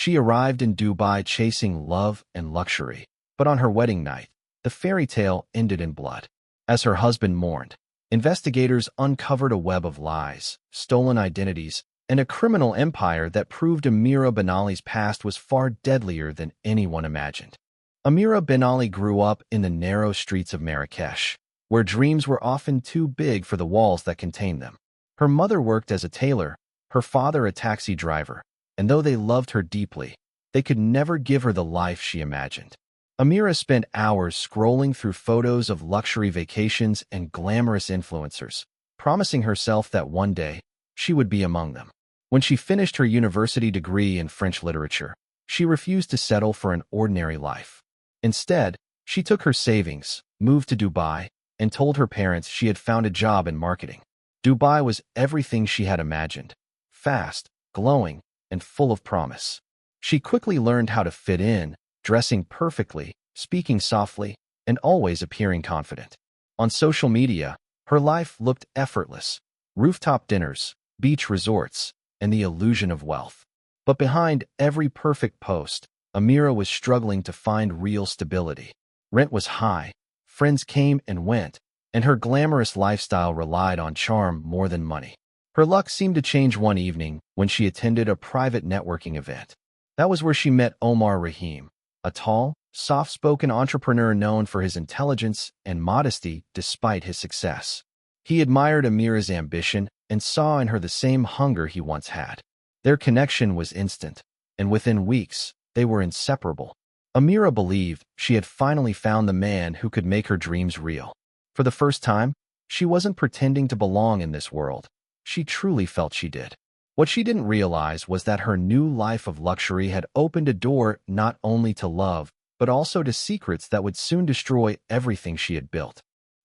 She arrived in Dubai chasing love and luxury, but on her wedding night, the fairy tale ended in blood. As her husband mourned, investigators uncovered a web of lies, stolen identities, and a criminal empire that proved Amira Benali's past was far deadlier than anyone imagined. Amira Benali grew up in the narrow streets of Marrakesh, where dreams were often too big for the walls that contained them. Her mother worked as a tailor, her father a taxi driver, and though they loved her deeply, they could never give her the life she imagined. Amira spent hours scrolling through photos of luxury vacations and glamorous influencers, promising herself that one day she would be among them. When she finished her university degree in French literature, she refused to settle for an ordinary life. Instead, she took her savings, moved to Dubai, and told her parents she had found a job in marketing. Dubai was everything she had imagined: fast, glowing, and full of promise. She quickly learned how to fit in, dressing perfectly, speaking softly, and always appearing confident. On social media, her life looked effortless: rooftop dinners, beach resorts, and the illusion of wealth. But behind every perfect post, Amira was struggling to find real stability. Rent was high, friends came and went, and her glamorous lifestyle relied on charm more than money. Her luck seemed to change one evening when she attended a private networking event. That was where she met Omar Rahim, a tall, soft-spoken entrepreneur known for his intelligence and modesty despite his success. He admired Amira's ambition and saw in her the same hunger he once had. Their connection was instant, and within weeks, they were inseparable. Amira believed she had finally found the man who could make her dreams real. For the first time, she wasn't pretending to belong in this world. She truly felt she did. What she didn't realize was that her new life of luxury had opened a door not only to love, but also to secrets that would soon destroy everything she had built.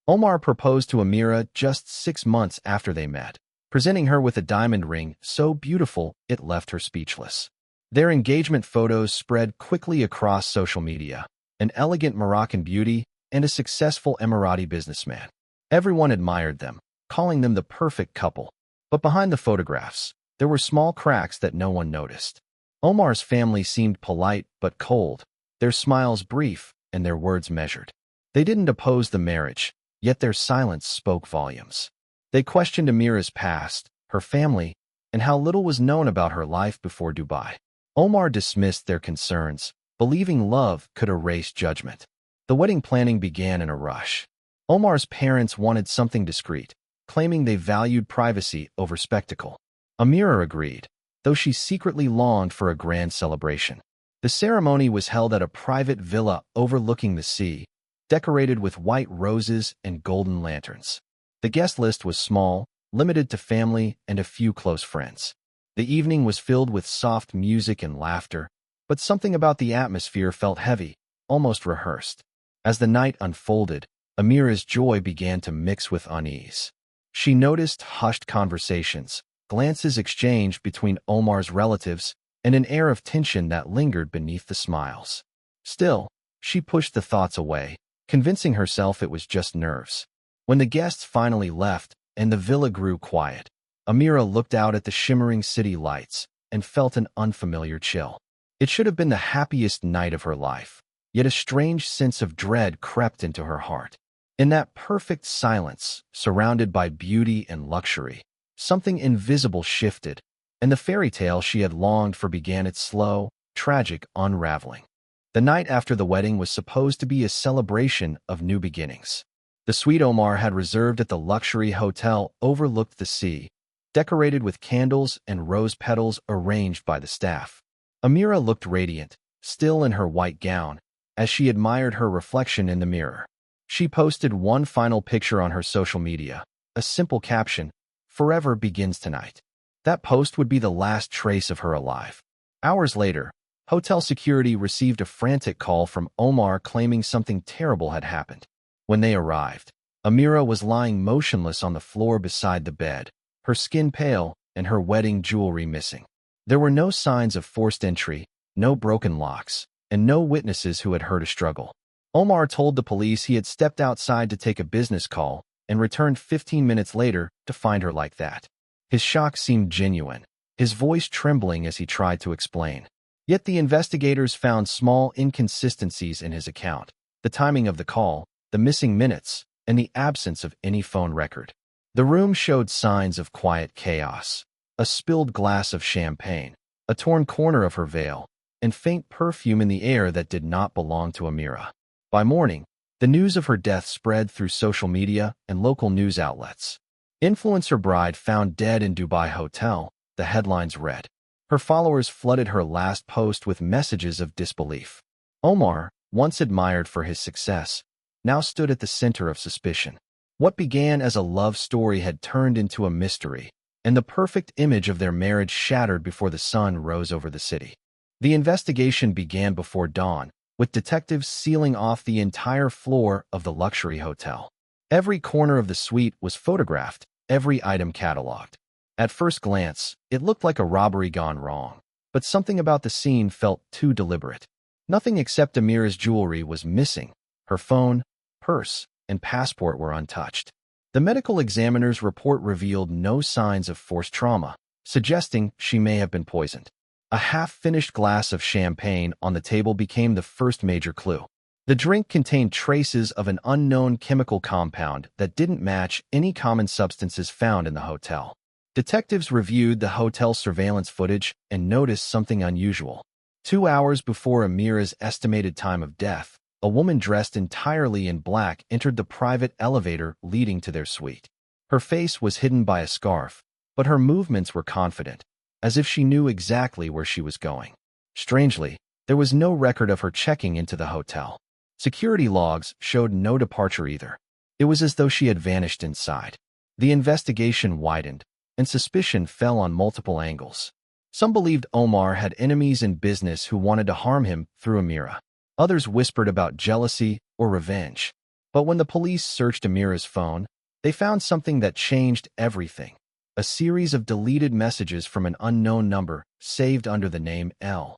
Omar proposed to Amira just 6 months after they met, presenting her with a diamond ring so beautiful it left her speechless. Their engagement photos spread quickly across social media: an elegant Moroccan beauty and a successful Emirati businessman. Everyone admired them, calling them the perfect couple. But behind the photographs, there were small cracks that no one noticed. Omar's family seemed polite but cold, their smiles brief and their words measured. They didn't oppose the marriage, yet their silence spoke volumes. They questioned Amira's past, her family, and how little was known about her life before Dubai. Omar dismissed their concerns, believing love could erase judgment. The wedding planning began in a rush. Omar's parents wanted something discreet, claiming they valued privacy over spectacle. Amira agreed, though she secretly longed for a grand celebration. The ceremony was held at a private villa overlooking the sea, decorated with white roses and golden lanterns. The guest list was small, limited to family and a few close friends. The evening was filled with soft music and laughter, but something about the atmosphere felt heavy, almost rehearsed. As the night unfolded, Amira's joy began to mix with unease. She noticed hushed conversations, glances exchanged between Omar's relatives, and an air of tension that lingered beneath the smiles. Still, she pushed the thoughts away, convincing herself it was just nerves. When the guests finally left and the villa grew quiet, Amira looked out at the shimmering city lights and felt an unfamiliar chill. It should have been the happiest night of her life, yet a strange sense of dread crept into her heart. In that perfect silence, surrounded by beauty and luxury, something invisible shifted, and the fairy tale she had longed for began its slow, tragic unraveling. The night after the wedding was supposed to be a celebration of new beginnings. The suite Omar had reserved at the luxury hotel overlooked the sea, decorated with candles and rose petals arranged by the staff. Amira looked radiant, still in her white gown, as she admired her reflection in the mirror. She posted one final picture on her social media, a simple caption: "Forever begins tonight." That post would be the last trace of her alive. Hours later, hotel security received a frantic call from Omar claiming something terrible had happened. When they arrived, Amira was lying motionless on the floor beside the bed, her skin pale and her wedding jewelry missing. There were no signs of forced entry, no broken locks, and no witnesses who had heard a struggle. Omar told the police he had stepped outside to take a business call and returned 15 minutes later to find her like that. His shock seemed genuine, his voice trembling as he tried to explain. Yet the investigators found small inconsistencies in his account: the timing of the call, the missing minutes, and the absence of any phone record. The room showed signs of quiet chaos: a spilled glass of champagne, a torn corner of her veil, and faint perfume in the air that did not belong to Amira. By morning, the news of her death spread through social media and local news outlets. "Influencer bride found dead in Dubai hotel," the headlines read. Her followers flooded her last post with messages of disbelief. Omar, once admired for his success, now stood at the center of suspicion. What began as a love story had turned into a mystery, and the perfect image of their marriage shattered before the sun rose over the city. The investigation began before dawn, with detectives sealing off the entire floor of the luxury hotel. Every corner of the suite was photographed, every item cataloged. At first glance, it looked like a robbery gone wrong, but something about the scene felt too deliberate. Nothing except Amira's jewelry was missing. Her phone, purse, and passport were untouched. The medical examiner's report revealed no signs of forced trauma, suggesting she may have been poisoned. A half-finished glass of champagne on the table became the first major clue. The drink contained traces of an unknown chemical compound that didn't match any common substances found in the hotel. Detectives reviewed the hotel surveillance footage and noticed something unusual. 2 hours before Amira's estimated time of death, a woman dressed entirely in black entered the private elevator leading to their suite. Her face was hidden by a scarf, but her movements were confident, as if she knew exactly where she was going. Strangely, there was no record of her checking into the hotel. Security logs showed no departure either. It was as though she had vanished inside. The investigation widened, and suspicion fell on multiple angles. Some believed Omar had enemies in business who wanted to harm him through Amira. Others whispered about jealousy or revenge. But when the police searched Amira's phone, they found something that changed everything: a series of deleted messages from an unknown number saved under the name L.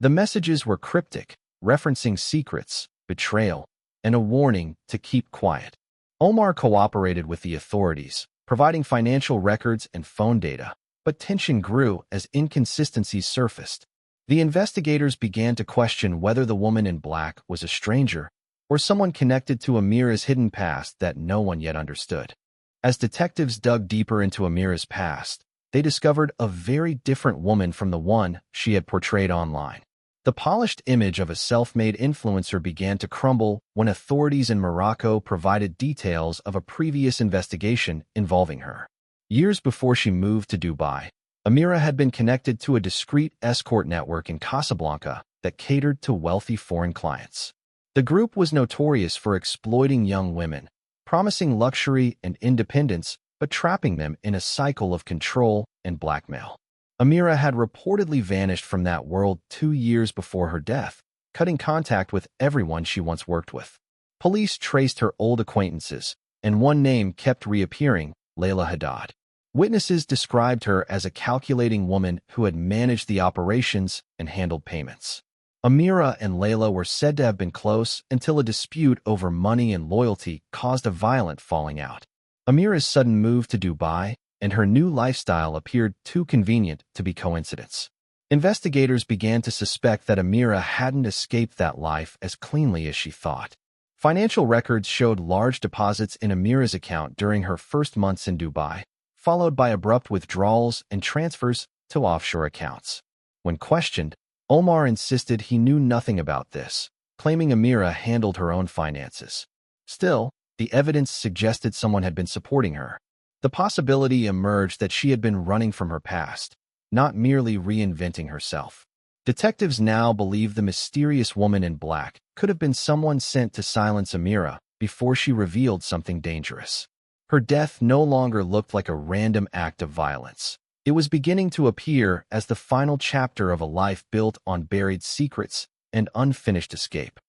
The messages were cryptic, referencing secrets, betrayal, and a warning to keep quiet. Omar cooperated with the authorities, providing financial records and phone data, but tension grew as inconsistencies surfaced. The investigators began to question whether the woman in black was a stranger or someone connected to Amira's hidden past that no one yet understood. As detectives dug deeper into Amira's past, they discovered a very different woman from the one she had portrayed online. The polished image of a self-made influencer began to crumble when authorities in Morocco provided details of a previous investigation involving her. Years before she moved to Dubai, Amira had been connected to a discreet escort network in Casablanca that catered to wealthy foreign clients. The group was notorious for exploiting young women, promising luxury and independence, but trapping them in a cycle of control and blackmail. Amira had reportedly vanished from that world 2 years before her death, cutting contact with everyone she once worked with. Police traced her old acquaintances, and one name kept reappearing: Layla Haddad. Witnesses described her as a calculating woman who had managed the operations and handled payments. Amira and Layla were said to have been close until a dispute over money and loyalty caused a violent falling out. Amira's sudden move to Dubai and her new lifestyle appeared too convenient to be coincidence. Investigators began to suspect that Amira hadn't escaped that life as cleanly as she thought. Financial records showed large deposits in Amira's account during her first months in Dubai, followed by abrupt withdrawals and transfers to offshore accounts. When questioned, Omar insisted he knew nothing about this, claiming Amira handled her own finances. Still, the evidence suggested someone had been supporting her. The possibility emerged that she had been running from her past, not merely reinventing herself. Detectives now believe the mysterious woman in black could have been someone sent to silence Amira before she revealed something dangerous. Her death no longer looked like a random act of violence. It was beginning to appear as the final chapter of a life built on buried secrets and unfinished escape.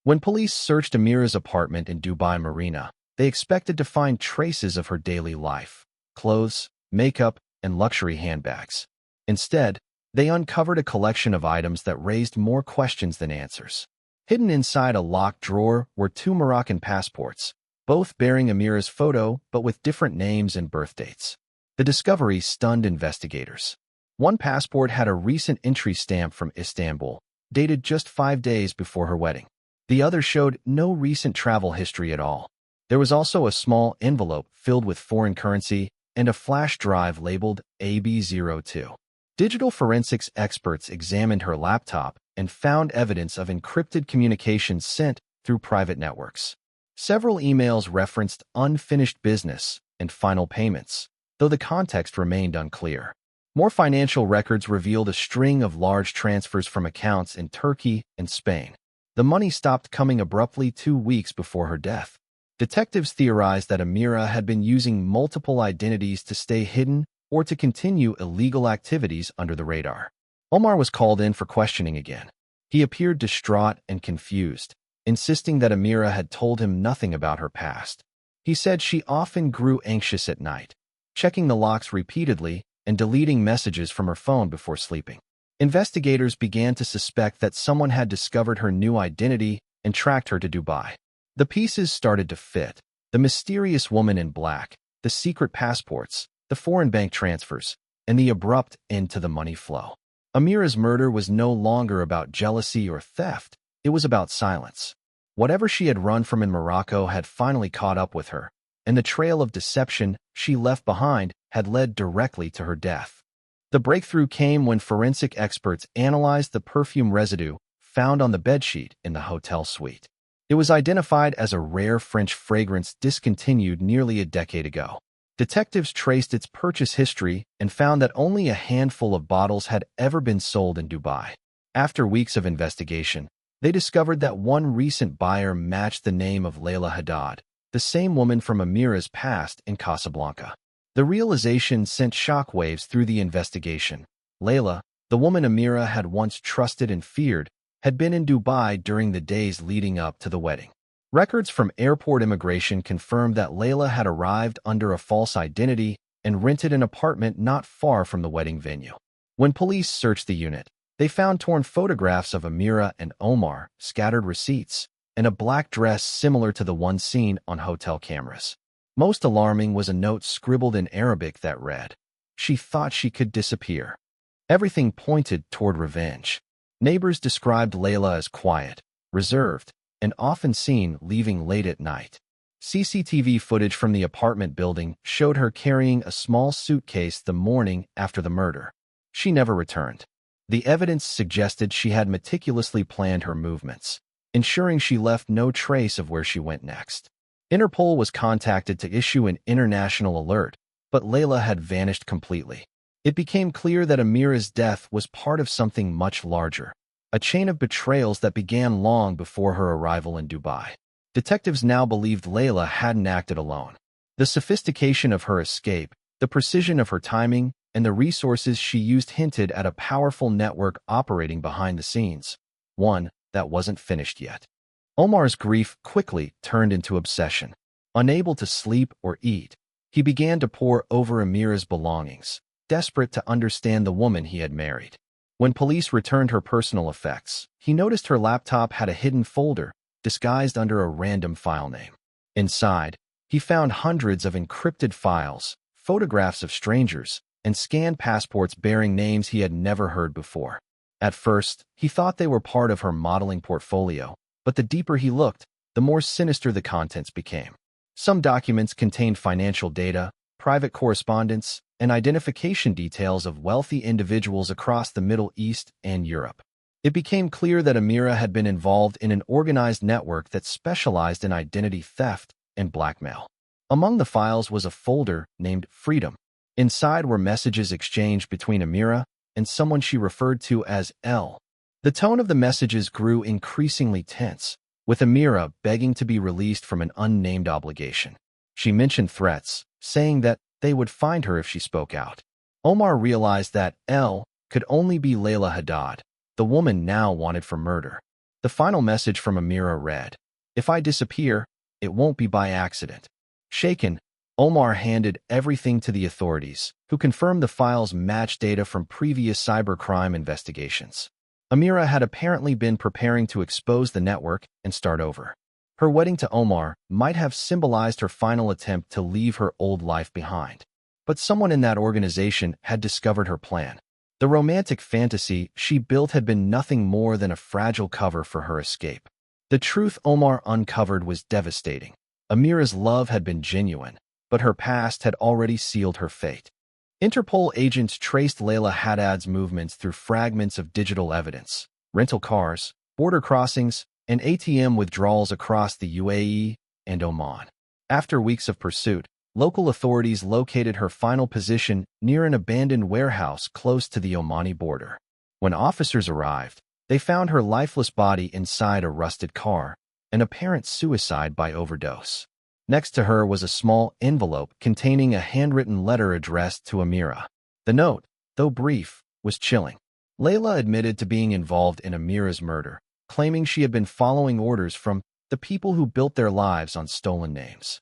When police searched Amira's apartment in Dubai Marina, they expected to find traces of her daily life: clothes, makeup, and luxury handbags. Instead, they uncovered a collection of items that raised more questions than answers. Hidden inside a locked drawer were 2 Moroccan passports, both bearing Amira's photo but with different names and birth dates. The discovery stunned investigators. One passport had a recent entry stamp from Istanbul, dated just 5 days before her wedding. The other showed no recent travel history at all. There was also a small envelope filled with foreign currency and a flash drive labeled AB02. Digital forensics experts examined her laptop and found evidence of encrypted communications sent through private networks. Several emails referenced unfinished business and final payments, though the context remained unclear. More financial records revealed a string of large transfers from accounts in Turkey and Spain. The money stopped coming abruptly 2 weeks before her death. Detectives theorized that Amira had been using multiple identities to stay hidden or to continue illegal activities under the radar. Omar was called in for questioning again. He appeared distraught and confused, insisting that Amira had told him nothing about her past. He said she often grew anxious at night, checking the locks repeatedly and deleting messages from her phone before sleeping. Investigators began to suspect that someone had discovered her new identity and tracked her to Dubai. The pieces started to fit: the mysterious woman in black, the secret passports, the foreign bank transfers, and the abrupt end to the money flow. Amira's murder was no longer about jealousy or theft. It was about silence. Whatever she had run from in Morocco had finally caught up with her, and the trail of deception she left behind had led directly to her death. The breakthrough came when forensic experts analyzed the perfume residue found on the bedsheet in the hotel suite. It was identified as a rare French fragrance discontinued nearly a decade ago. Detectives traced its purchase history and found that only a handful of bottles had ever been sold in Dubai. After weeks of investigation, they discovered that one recent buyer matched the name of Layla Haddad, the same woman from Amira's past in Casablanca. The realization sent shockwaves through the investigation. Layla, the woman Amira had once trusted and feared, had been in Dubai during the days leading up to the wedding. Records from airport immigration confirmed that Layla had arrived under a false identity and rented an apartment not far from the wedding venue. When police searched the unit, they found torn photographs of Amira and Omar, scattered receipts, and a black dress similar to the one seen on hotel cameras. Most alarming was a note scribbled in Arabic that read, "She thought she could disappear." Everything pointed toward revenge. Neighbors described Layla as quiet, reserved, and often seen leaving late at night. CCTV footage from the apartment building showed her carrying a small suitcase the morning after the murder. She never returned. The evidence suggested she had meticulously planned her movements, ensuring she left no trace of where she went next. Interpol was contacted to issue an international alert, but Layla had vanished completely. It became clear that Amira's death was part of something much larger, a chain of betrayals that began long before her arrival in Dubai. Detectives now believed Layla hadn't acted alone. The sophistication of her escape, the precision of her timing, and the resources she used hinted at a powerful network operating behind the scenes, one that wasn't finished yet. Omar's grief quickly turned into obsession. Unable to sleep or eat, he began to pore over Amira's belongings, desperate to understand the woman he had married. When police returned her personal effects, he noticed her laptop had a hidden folder disguised under a random file name. Inside, he found hundreds of encrypted files, photographs of strangers, and scanned passports bearing names he had never heard before. At first, he thought they were part of her modeling portfolio, but the deeper he looked, the more sinister the contents became. Some documents contained financial data, private correspondence, and identification details of wealthy individuals across the Middle East and Europe. It became clear that Amira had been involved in an organized network that specialized in identity theft and blackmail. Among the files was a folder named Freedom. Inside were messages exchanged between Amira and someone she referred to as L. The tone of the messages grew increasingly tense, with Amira begging to be released from an unnamed obligation. She mentioned threats, saying that they would find her if she spoke out. Omar realized that L could only be Layla Haddad, the woman now wanted for murder. The final message from Amira read, "If I disappear, it won't be by accident." Shaken, Omar handed everything to the authorities, who confirmed the files matched data from previous cybercrime investigations. Amira had apparently been preparing to expose the network and start over. Her wedding to Omar might have symbolized her final attempt to leave her old life behind. But someone in that organization had discovered her plan. The romantic fantasy she built had been nothing more than a fragile cover for her escape. The truth Omar uncovered was devastating. Amira's love had been genuine, but her past had already sealed her fate. Interpol agents traced Layla Haddad's movements through fragments of digital evidence, rental cars, border crossings, and ATM withdrawals across the UAE and Oman. After weeks of pursuit, local authorities located her final position near an abandoned warehouse close to the Omani border. When officers arrived, they found her lifeless body inside a rusted car, an apparent suicide by overdose. Next to her was a small envelope containing a handwritten letter addressed to Amira. The note, though brief, was chilling. Layla admitted to being involved in Amira's murder, claiming she had been following orders from the people who built their lives on stolen names.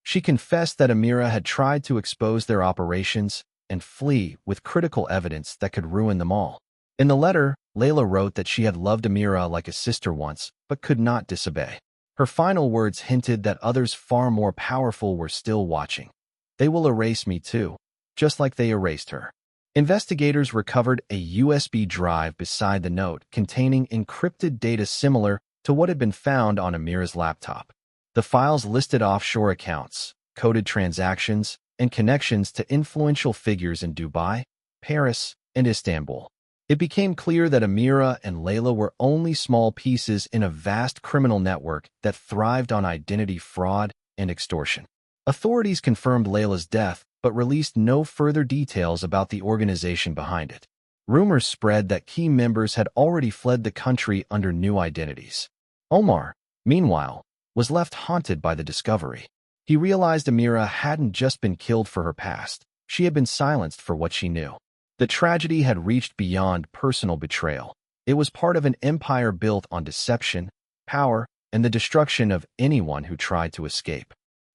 She confessed that Amira had tried to expose their operations and flee with critical evidence that could ruin them all. In the letter, Layla wrote that she had loved Amira like a sister once, but could not disobey. Her final words hinted that others far more powerful were still watching. They will erase me too, just like they erased her. Investigators recovered a USB drive beside the note containing encrypted data similar to what had been found on Amira's laptop. The files listed offshore accounts, coded transactions, and connections to influential figures in Dubai, Paris, and Istanbul. It became clear that Amira and Layla were only small pieces in a vast criminal network that thrived on identity fraud and extortion. Authorities confirmed Layla's death, but released no further details about the organization behind it. Rumors spread that key members had already fled the country under new identities. Omar, meanwhile, was left haunted by the discovery. He realized Amira hadn't just been killed for her past, she had been silenced for what she knew. The tragedy had reached beyond personal betrayal. It was part of an empire built on deception, power, and the destruction of anyone who tried to escape.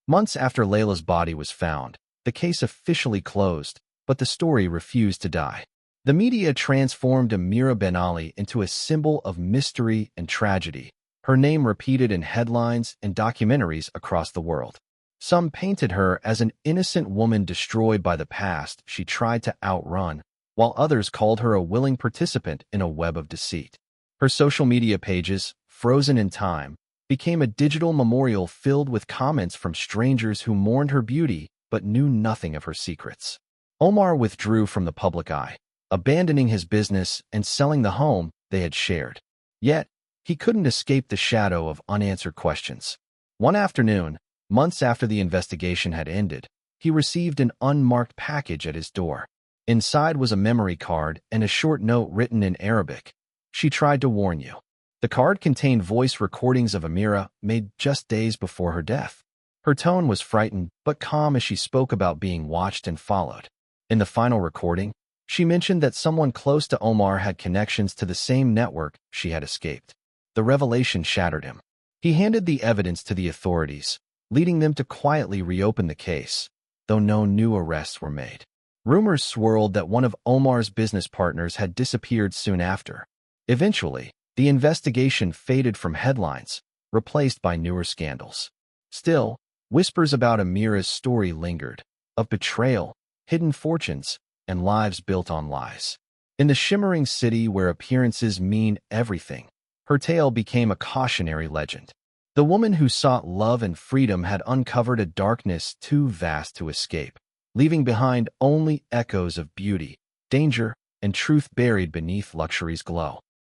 Months after Layla's body was found, the case officially closed, but the story refused to die. The media transformed Amira Benali into a symbol of mystery and tragedy, her name repeated in headlines and documentaries across the world. Some painted her as an innocent woman destroyed by the past she tried to outrun, while others called her a willing participant in a web of deceit. Her social media pages, frozen in time, became a digital memorial filled with comments from strangers who mourned her beauty but knew nothing of her secrets. Omar withdrew from the public eye, abandoning his business and selling the home they had shared. Yet, he couldn't escape the shadow of unanswered questions. One afternoon, months after the investigation had ended, he received an unmarked package at his door. Inside was a memory card and a short note written in Arabic. She tried to warn you. The card contained voice recordings of Amira made just days before her death. Her tone was frightened but calm as she spoke about being watched and followed. In the final recording, she mentioned that someone close to Omar had connections to the same network she had escaped. The revelation shattered him. He handed the evidence to the authorities, leading them to quietly reopen the case, though no new arrests were made. Rumors swirled that one of Omar's business partners had disappeared soon after. Eventually, the investigation faded from headlines, replaced by newer scandals. Still, whispers about Amira's story lingered, of betrayal, hidden fortunes, and lives built on lies. In the shimmering city where appearances mean everything, her tale became a cautionary legend. The woman who sought love and freedom had uncovered a darkness too vast to escape, leaving behind only echoes of beauty, danger, and truth buried beneath luxury's glow.